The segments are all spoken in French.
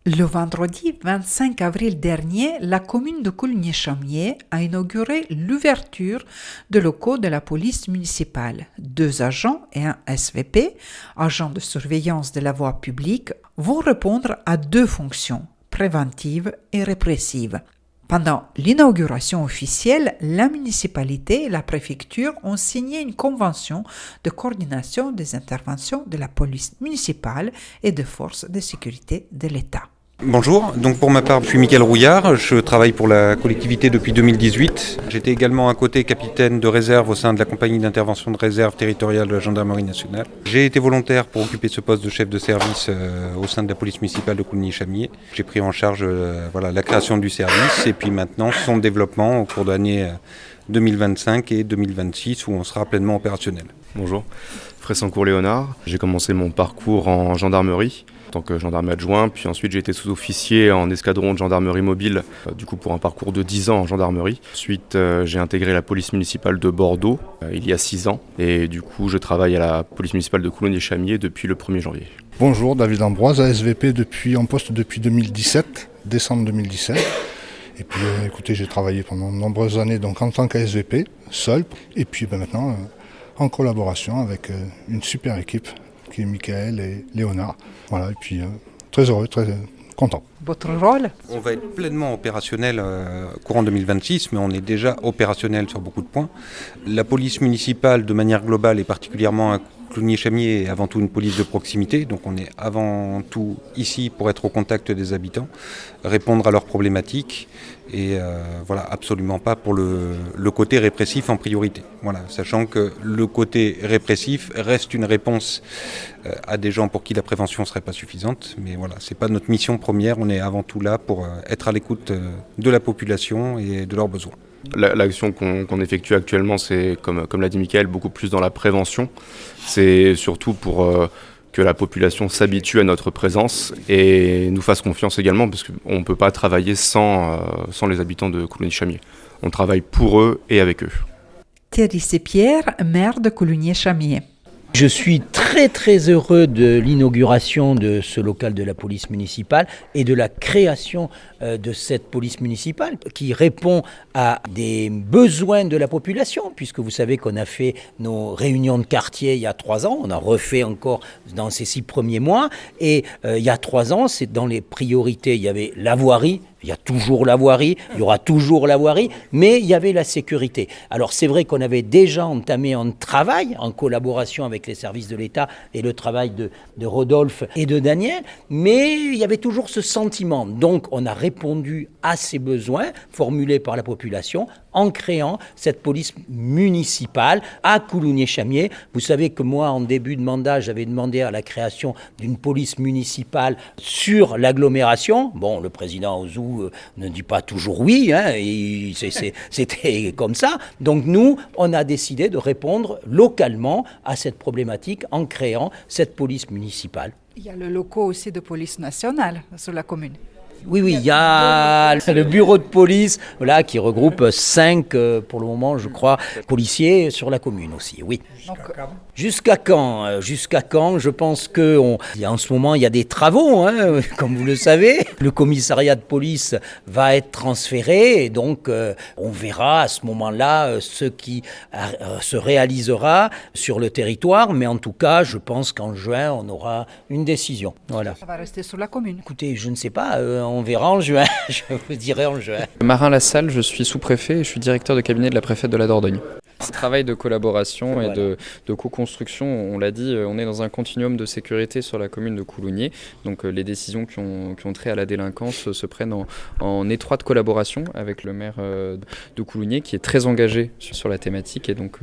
Le vendredi 25 avril dernier, la commune de Coulugny-Chamiers a inauguré l'ouverture de locaux de la police municipale. 2 agents et un SVP, agent de surveillance de la voie publique, vont répondre à 2 fonctions, préventive et répressive. Pendant l'inauguration officielle, la municipalité et la préfecture ont signé une convention de coordination des interventions de la police municipale et des forces de sécurité de l'État. Bonjour, donc pour ma part je suis Mickaël Rouillard, je travaille pour la collectivité depuis 2018. J'étais également à côté capitaine de réserve au sein de la compagnie d'intervention de réserve territoriale de la gendarmerie nationale. J'ai été volontaire pour occuper ce poste de chef de service au sein de la police municipale de Coulugny-Chamiers. J'ai pris en charge la création du service et puis maintenant son développement au cours de l'année 2025 et 2026 où on sera pleinement opérationnel. Bonjour, Fressancourt Léonard. J'ai commencé mon parcours en gendarmerie en tant que gendarme adjoint, puis ensuite j'ai été sous-officier en escadron de gendarmerie mobile, du coup pour un parcours de 10 ans en gendarmerie. Ensuite j'ai intégré la police municipale de Bordeaux il y a 6 ans et du coup je travaille à la police municipale de Coulugny-Chamiers depuis le 1er janvier. Bonjour, David Ambroise, ASVP en poste depuis 2017, décembre 2017. Et puis écoutez, j'ai travaillé pendant de nombreuses années donc en tant qu'ASVP, seul, et puis maintenant en collaboration avec une super équipe qui est Mickaël et Léonard. Voilà, et puis très heureux, très content. Votre rôle ? On va être pleinement opérationnel courant 2026, mais on est déjà opérationnel sur beaucoup de points. La police municipale, de manière globale, et particulièrement à Coulugny-Chamiers, est avant tout une police de proximité, donc on est avant tout ici pour être au contact des habitants, répondre à leurs problématiques, et absolument pas pour le côté répressif en priorité. Voilà, sachant que le côté répressif reste une réponse à des gens pour qui la prévention ne serait pas suffisante, mais voilà, c'est pas notre mission première, on est avant tout là pour être à l'écoute de la population et de leurs besoins. L'action qu'on effectue actuellement, c'est, comme l'a dit Mickaël, beaucoup plus dans la prévention. C'est surtout pour que la population s'habitue à notre présence et nous fasse confiance également, parce qu'on ne peut pas travailler sans les habitants de Coulugny-Chamiers. On travaille pour eux et avec eux. Thierry Sepierre, maire de Coulugny-Chamiers. Je suis très très heureux de l'inauguration de ce local de la police municipale et de la création de cette police municipale qui répond à des besoins de la population, puisque vous savez qu'on a fait nos réunions de quartier il y a 3 ans, on a refait encore dans ces 6 premiers mois, et il y a 3 ans, c'est dans les priorités, il y avait la voirie. Il y a toujours la voirie, il y aura toujours la voirie, mais il y avait la sécurité. Alors c'est vrai qu'on avait déjà entamé un travail en collaboration avec les services de l'État et le travail de Rodolphe et de Daniel, mais il y avait toujours ce sentiment. Donc on a répondu à ces besoins formulés par la population en créant cette police municipale à Coulugny-Chamiers. Vous savez que moi, en début de mandat, j'avais demandé à la création d'une police municipale sur l'agglomération. Bon, le président Ouzou ne dit pas toujours oui, hein, c'était comme ça. Donc nous, on a décidé de répondre localement à cette problématique en créant cette police municipale. Il y a le locaux aussi de police nationale sur la commune. Oui, il y a le bureau de police qui regroupe 5, pour le moment, je crois, policiers sur la commune aussi, oui. Jusqu'à quand ? Je pense qu'en ce moment, il y a des travaux, hein, comme vous le savez. Le commissariat de police va être transféré et donc on verra à ce moment-là ce qui se réalisera sur le territoire. Mais en tout cas, je pense qu'en juin, on aura une décision. Voilà. Ça va rester sur la commune. Écoutez, je ne sais pas, on verra en juin, je vous dirai en juin. Marin Lassalle, je suis sous-préfet et je suis directeur de cabinet de la préfète de la Dordogne. Ce travail de collaboration et de co-construction, on l'a dit, on est dans un continuum de sécurité sur la commune de Coulugny. Donc les décisions qui ont trait à la délinquance se prennent en étroite collaboration avec le maire de Coulugny qui est très engagé sur la thématique. Et donc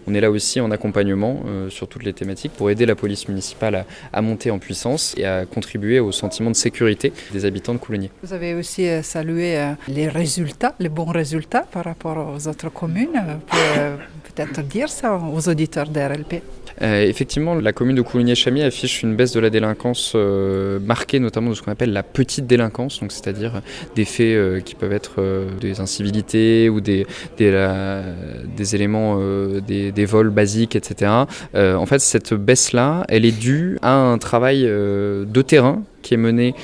on est là aussi en accompagnement sur toutes les thématiques pour aider la police municipale à monter en puissance et à contribuer au sentiment de sécurité des habitants de Coulugny. Vous avez aussi salué les bons résultats par rapport aux autres communes. peut-être dire ça aux auditeurs d'RLP. Effectivement, la commune de Coulognier-Chamiers affiche une baisse de la délinquance marquée, notamment de ce qu'on appelle la petite délinquance, donc c'est-à-dire des faits qui peuvent être des incivilités ou des éléments, des vols basiques, etc. En fait, cette baisse-là, elle est due à un travail de terrain qui est mené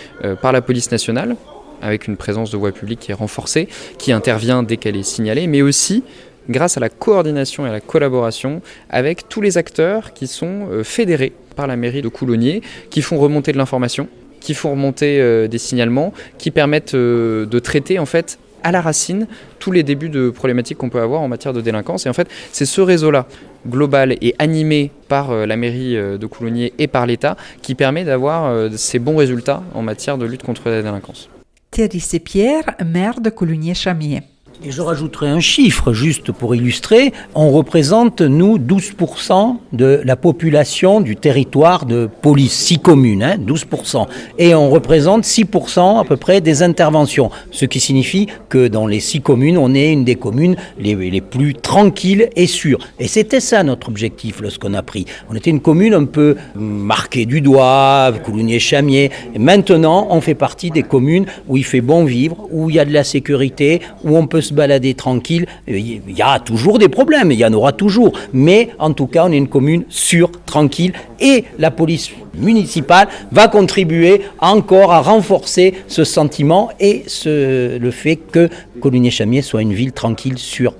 par la police nationale, avec une présence de voie publique qui est renforcée, qui intervient dès qu'elle est signalée, mais aussi grâce à la coordination et à la collaboration avec tous les acteurs qui sont fédérés par la mairie de Coulognier, qui font remonter de l'information, qui font remonter des signalements, qui permettent de traiter en fait à la racine tous les débuts de problématiques qu'on peut avoir en matière de délinquance. Et en fait, c'est ce réseau-là, global et animé par la mairie de Coulognier et par l'État, qui permet d'avoir ces bons résultats en matière de lutte contre la délinquance. Thierry Sepierre, maire de Coulognier-Chamiers. Et je rajouterai un chiffre juste pour illustrer. On représente, nous, 12% de la population du territoire de police, 6 communes, 12%. Et on représente 6% à peu près des interventions. Ce qui signifie que dans les 6 communes, on est une des communes les plus tranquilles et sûres. Et c'était ça notre objectif lorsqu'on a pris. On était une commune un peu marquée du doigt, Coulognier-Chamiers. Et maintenant, on fait partie des communes où il fait bon vivre, où il y a de la sécurité, où on peut se balader tranquille. Il y a toujours des problèmes, il y en aura toujours, mais en tout cas on est une commune sûre, tranquille, et la police municipale va contribuer encore à renforcer ce sentiment et le fait que Coulognier-Chamiers soit une ville tranquille, sûre